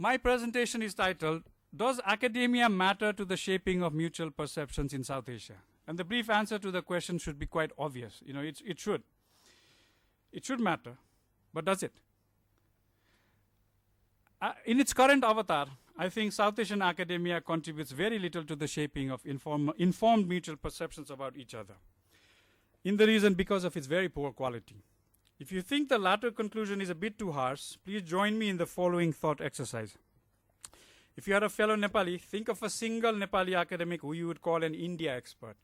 My presentation is titled, Does Academia Matter to the Shaping of Mutual Perceptions in South Asia? And the brief answer to the question should be quite obvious. It should. It should matter, but does it? In its current avatar, I think South Asian academia contributes very little to the shaping of informed mutual perceptions about each other. In the reason because of its very poor quality. If you think the latter conclusion is a bit too harsh, please join me in the following thought exercise. If you are a fellow Nepali, think of a single Nepali academic who you would call an India expert.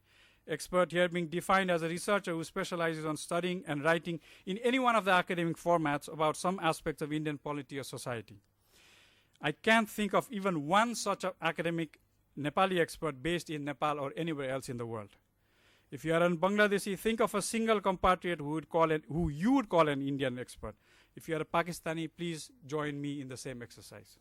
Expert here being defined as a researcher who specializes on studying and writing in any one of the academic formats about some aspects of Indian polity or society. I can't think of even one such academic Nepali expert based in Nepal or anywhere else in the world. If you are a Bangladeshi, think of a single compatriot who you would call an Indian expert. If you are a Pakistani, please join me in the same exercise.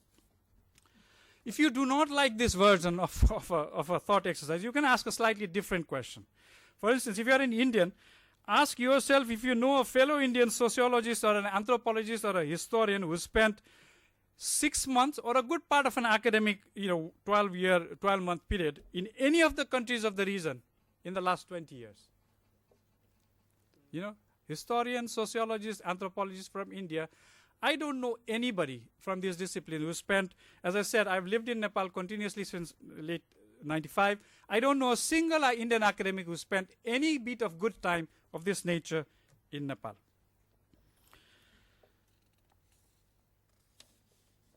If you do not like this version of a thought exercise, you can ask a slightly different question. For instance, if you are an Indian, ask yourself if you know a fellow Indian sociologist or an anthropologist or a historian who spent 6 months or a good part of an academic 12-month period in any of the countries of the region in the last 20 years. Historians, sociologists, anthropologists from India. I don't know anybody from this discipline who spent, as I said, I've lived in Nepal continuously since late 95. I don't know a single Indian academic who spent any bit of good time of this nature in Nepal.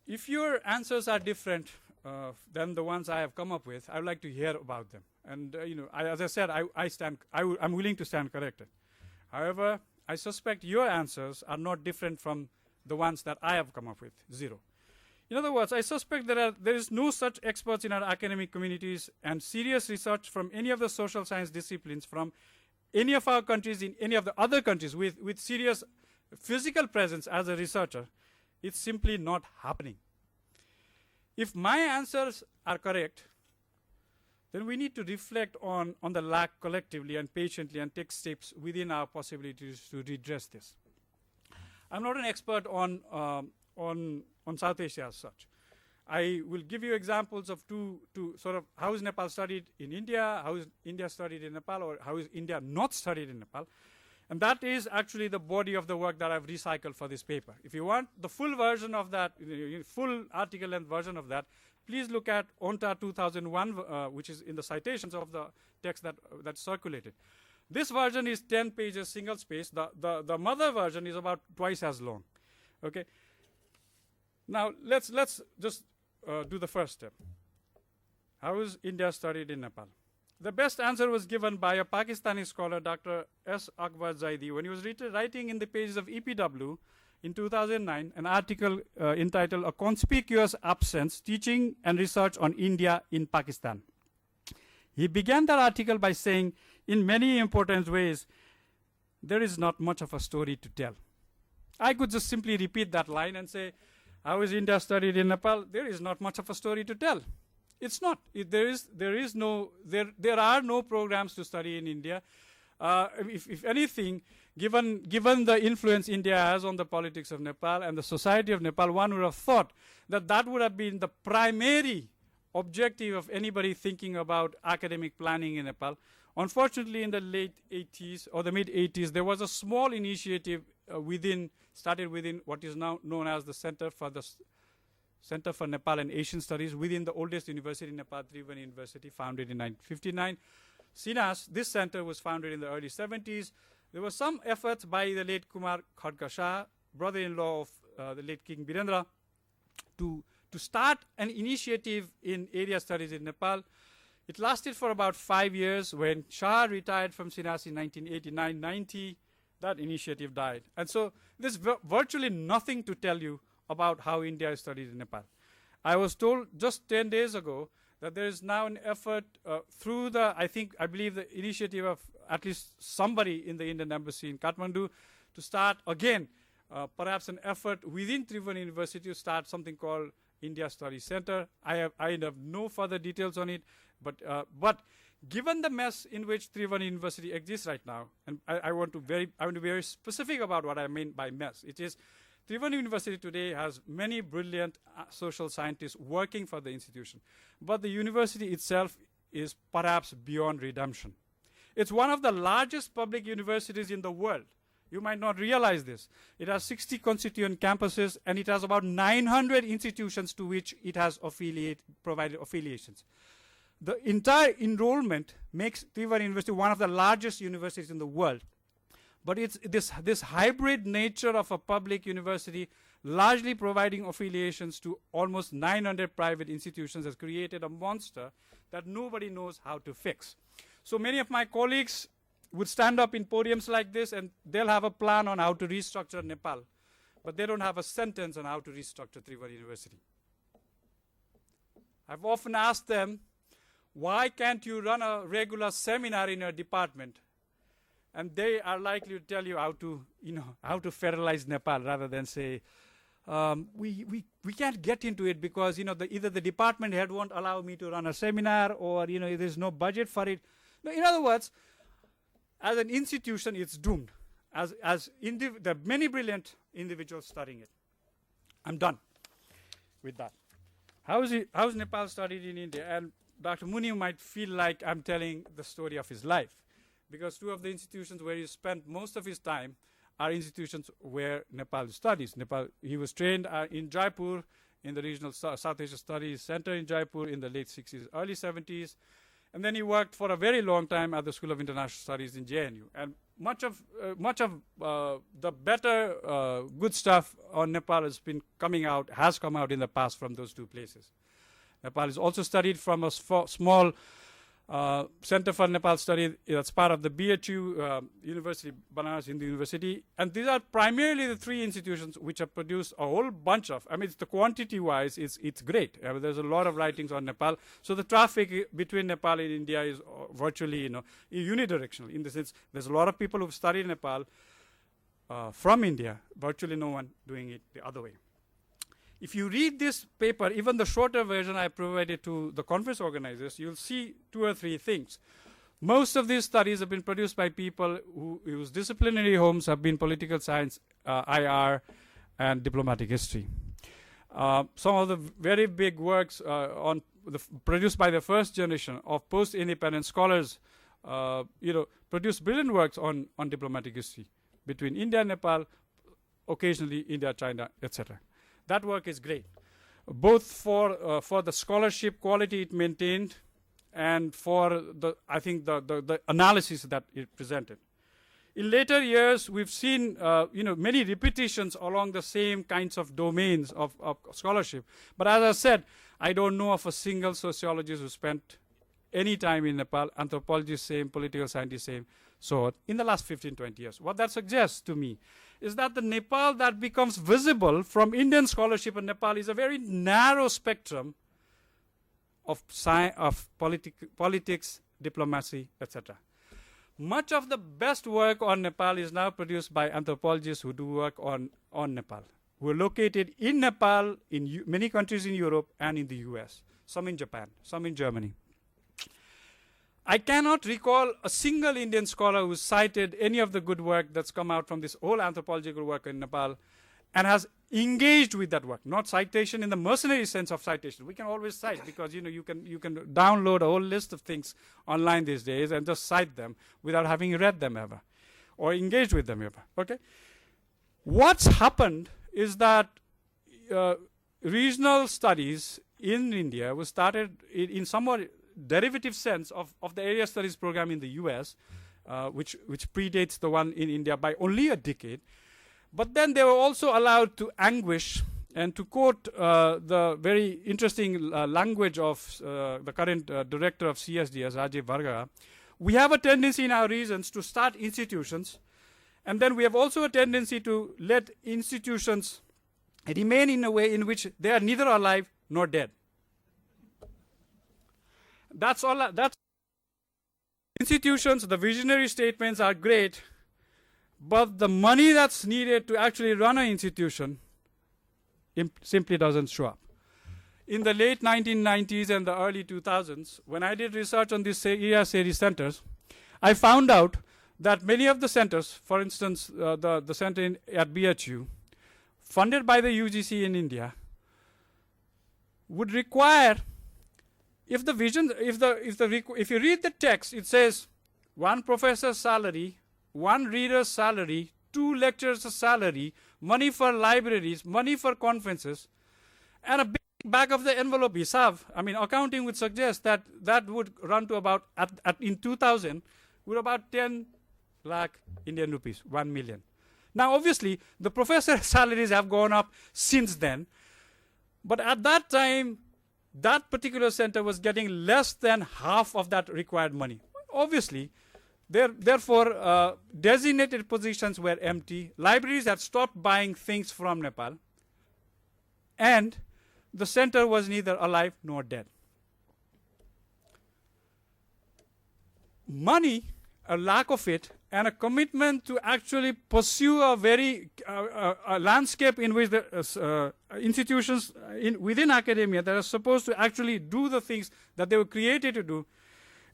If your answers are different than the ones I have come up with, I would like to hear about them. And as I said, I'm willing to stand corrected. However, I suspect your answers are not different from the ones that I have come up with, zero. In other words, I suspect there is no such experts in our academic communities and serious research from any of the social science disciplines from any of our countries in any of the other countries with serious physical presence as a researcher. It's simply not happening. If my answers are correct, then we need to reflect on the lack collectively and patiently and take steps within our possibilities to redress this. I'm not an expert on South Asia as such. I will give you examples of two sort of how is Nepal studied in India, how is India studied in Nepal, or how is India not studied in Nepal. And that is actually the body of the work that I've recycled for this paper. If you want the full version of that, full article length version of that, please look at Onta 2001, which is in the citations of the text that circulated. This version is 10 pages, single space. The mother version is about twice as long. Okay. Now let's just do the first step. How is India studied in Nepal? The best answer was given by a Pakistani scholar, Dr. S. Akbar Zaidi, when he was writing in the pages of EPW in 2009 an article entitled A Conspicuous Absence, Teaching and Research on India in Pakistan. He began that article by saying, in many important ways, there is not much of a story to tell. I could just simply repeat that line and say, how is India studied in Nepal? There is not much of a story to tell. It's not. There are no programs to study in India. If anything, given the influence India has on the politics of Nepal and the society of Nepal, one would have thought that would have been the primary objective of anybody thinking about academic planning in Nepal. Unfortunately, in the late 80s or the mid 80s, there was a small initiative started within what is now known as the Center for Nepal and Asian Studies within the oldest university in Nepal, Tribhuvan University, founded in 1959. SINAS, this center was founded in the early 70s. There were some efforts by the late Kumar Khadga Shah, brother-in-law of the late King Birendra, to start an initiative in area studies in Nepal. It lasted for about 5 years. When Shah retired from SINAS in 1989-90, that initiative died. And so there's virtually nothing to tell you about how India is studied in Nepal. I was told just 10 days ago that there is now an effort through I believe the initiative of at least somebody in the Indian embassy in Kathmandu to start again, perhaps an effort within Tribhuvan University to start something called India Studies Center. I have no further details on it, but given the mess in which Tribhuvan University exists right now, and I want to be very specific about what I mean by mess. It is Tribhuvan University today has many brilliant social scientists working for the institution, but the university itself is perhaps beyond redemption. It's one of the largest public universities in the world. You might not realize this. It has 60 constituent campuses, and it has about 900 institutions to which it has provided affiliations. The entire enrollment makes Tribhuvan University one of the largest universities in the world. But it's this hybrid nature of a public university, largely providing affiliations to almost 900 private institutions, has created a monster that nobody knows how to fix. So many of my colleagues would stand up in podiums like this, and they'll have a plan on how to restructure Nepal, but they don't have a sentence on how to restructure Tribhuvan University. I've often asked them, why can't you run a regular seminar in your department? And they are likely to tell you how to federalize Nepal, rather than say, we can't get into it because either the department head won't allow me to run a seminar, or there's no budget for it. No, in other words, as an institution, it's doomed. There are many brilliant individuals studying it. I'm done with that. How is Nepal studied in India? And Dr. Muni might feel like I'm telling the story of his life, because two of the institutions where he spent most of his time are institutions where Nepal studies. He was trained in Jaipur in the Regional South Asia Studies Center in Jaipur in the late 60s, early 70s. And then he worked for a very long time at the School of International Studies in JNU. And much of the better good stuff on Nepal has come out in the past from those two places. Nepal is also studied from a small Center for Nepal Study that's part of the BHU University, Banaras Hindu University. And these are primarily the three institutions which have produced a whole bunch of, it's the quantity-wise, it's great. There's a lot of writings on Nepal. So the traffic between Nepal and India is virtually, unidirectional, in the sense there's a lot of people who've studied Nepal from India, virtually no one doing it the other way. If you read this paper, even the shorter version I provided to the conference organizers, you'll see two or three things. Most of these studies have been produced by people whose disciplinary homes have been political science, IR, and diplomatic history. Some of the very big works produced by the first generation of post-independent scholars, produced brilliant works on diplomatic history between India and Nepal, occasionally India, China, etc. That work is great, both for the scholarship quality it maintained and for the analysis that it presented. In later years, we've seen many repetitions along the same kinds of domains of scholarship. But as I said, I don't know of a single sociologist who spent any time in Nepal, anthropologists same, political scientists same, so in the last 15, 20 years. What that suggests to me is that the Nepal that becomes visible from Indian scholarship in Nepal is a very narrow spectrum of politics, diplomacy, etc. Much of the best work on Nepal is now produced by anthropologists who do work on Nepal, who are located in Nepal, in many countries in Europe and in the US, some in Japan, some in Germany. I cannot recall a single Indian scholar who cited any of the good work that's come out from this whole anthropological work in Nepal and has engaged with that work. Not citation in the mercenary sense of citation. We can always cite because you can download a whole list of things online these days and just cite them without having read them ever or engaged with them ever. Okay? What's happened is that regional studies in India was started in somewhat derivative sense of the area studies program in the US, which predates the one in India by only a decade. But then they were also allowed to anguish, and to quote the very interesting language of the current director of CSDS, Rajiv Varga, we have a tendency in our regions to start institutions, and then we have also a tendency to let institutions remain in a way in which they are neither alive nor dead. That's all. That's institutions. The visionary statements are great, but the money that's needed to actually run an institution simply doesn't show up. In the late 1990s and the early 2000s, when I did research on these area series centers, I found out that many of the centers, for instance, the center at BHU, funded by the UGC in India would require, if you read the text, it says 1 professor's salary, 1 reader's salary, 2 lecturers' salary, money for libraries, money for conferences, and a big back of the envelope hisab. I mean, accounting would suggest that that would run to about, in 2000, would about 10 lakh Indian rupees, 1 million. Now, obviously, the professor salaries have gone up since then. But at that time, that particular center was getting less than half of that required money. Obviously, therefore, designated positions were empty. Libraries had stopped buying things from Nepal. And the center was neither alive nor dead. Money, a lack of it, and a commitment to actually pursue a very a landscape in which the institutions within academia that are supposed to actually do the things that they were created to do,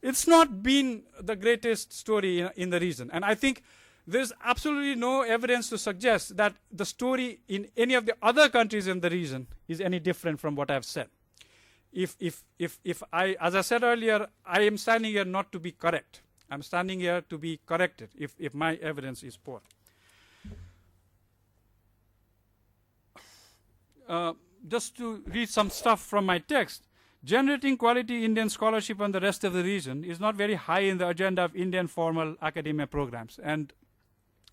it's not been the greatest story in the region. And I think there's absolutely no evidence to suggest that the story in any of the other countries in the region is any different from what I've said. If I, as I said earlier, I am standing here not to be correct. I'm standing here to be corrected if my evidence is poor. Just to read some stuff from my text, generating quality Indian scholarship on the rest of the region is not very high in the agenda of Indian formal academia programs. And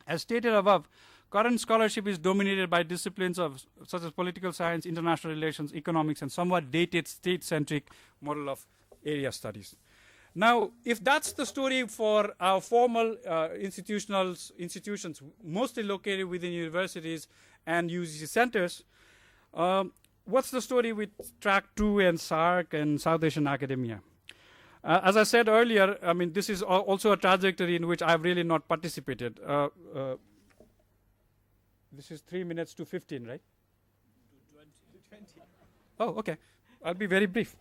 as stated above, current scholarship is dominated by disciplines such as political science, international relations, economics, and somewhat dated state-centric model of area studies. Now, if that's the story for our formal institutions, mostly located within universities and UGC centers, what's the story with Track 2 and SARC and South Asian academia? As I said earlier, I mean, this is also a trajectory in which I've really not participated. This is 3 minutes to 15, right? 20. Oh, okay. I'll be very brief.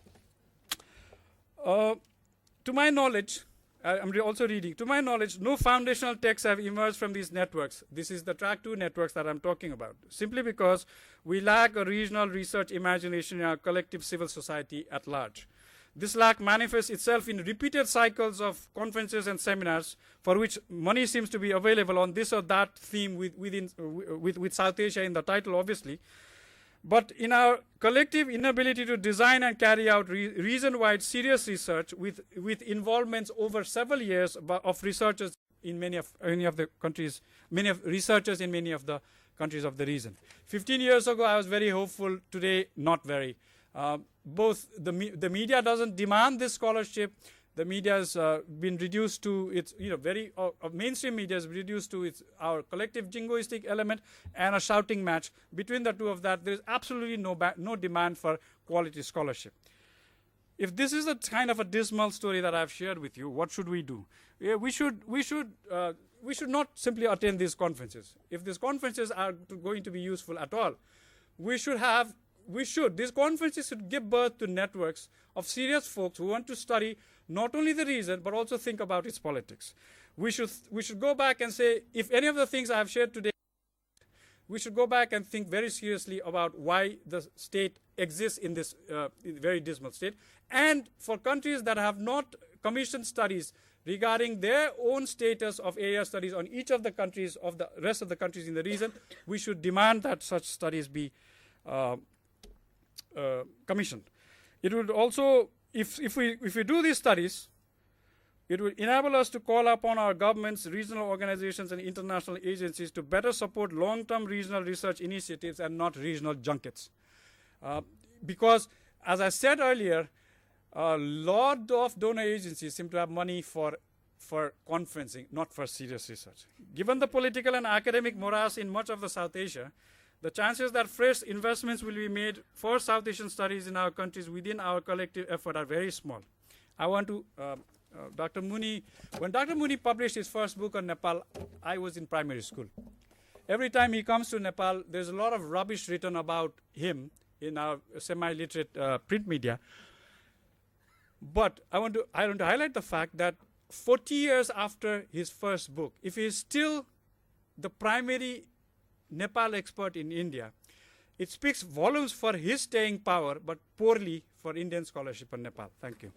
To my knowledge, I'm also reading, to my knowledge, no foundational texts have emerged from these networks. This is the Track 2 networks that I'm talking about, simply because we lack a regional research imagination in our collective civil society at large. This lack manifests itself in repeated cycles of conferences and seminars for which money seems to be available on this or that theme with South Asia in the title, obviously. But in our collective inability to design and carry out region-wide serious research with involvements over several years of researchers in many of the countries, researchers in many of the countries of the region. 15 years ago, I was very hopeful. Today, not very. Both the media doesn't demand this scholarship. The media has been reduced to its, mainstream media is reduced to our collective jingoistic element and a shouting match. Between the two of that, there is absolutely no demand for quality scholarship. If this is a kind of a dismal story that I've shared with you, what should we do? We should not simply attend these conferences. If these conferences are going to be useful at all, these conferences should give birth to networks of serious folks who want to study not only the region, but also think about its politics. We should go back and say, if any of the things I have shared today, we should go back and think very seriously about why the state exists in this very dismal state. And for countries that have not commissioned studies regarding their own status of area studies on each of the countries, of the rest of the countries in the region, we should demand that such studies be commissioned. It would also, if we do these studies, it will enable us to call upon our governments, regional organizations, and international agencies to better support long-term regional research initiatives and not regional junkets. Because, as I said earlier, a lot of donor agencies seem to have money for conferencing, not for serious research. Given the political and academic morass in much of the South Asia, the chances that fresh investments will be made for South Asian studies in our countries within our collective effort are very small. I want to, Dr. Muni, when Dr. Muni published his first book on Nepal, I was in primary school. Every time he comes to Nepal, there's a lot of rubbish written about him in our semi-literate print media. But I want to highlight the fact that 40 years after his first book, if he is still the primary Nepal expert in India. It speaks volumes for his staying power, but poorly for Indian scholarship on Nepal. Thank you.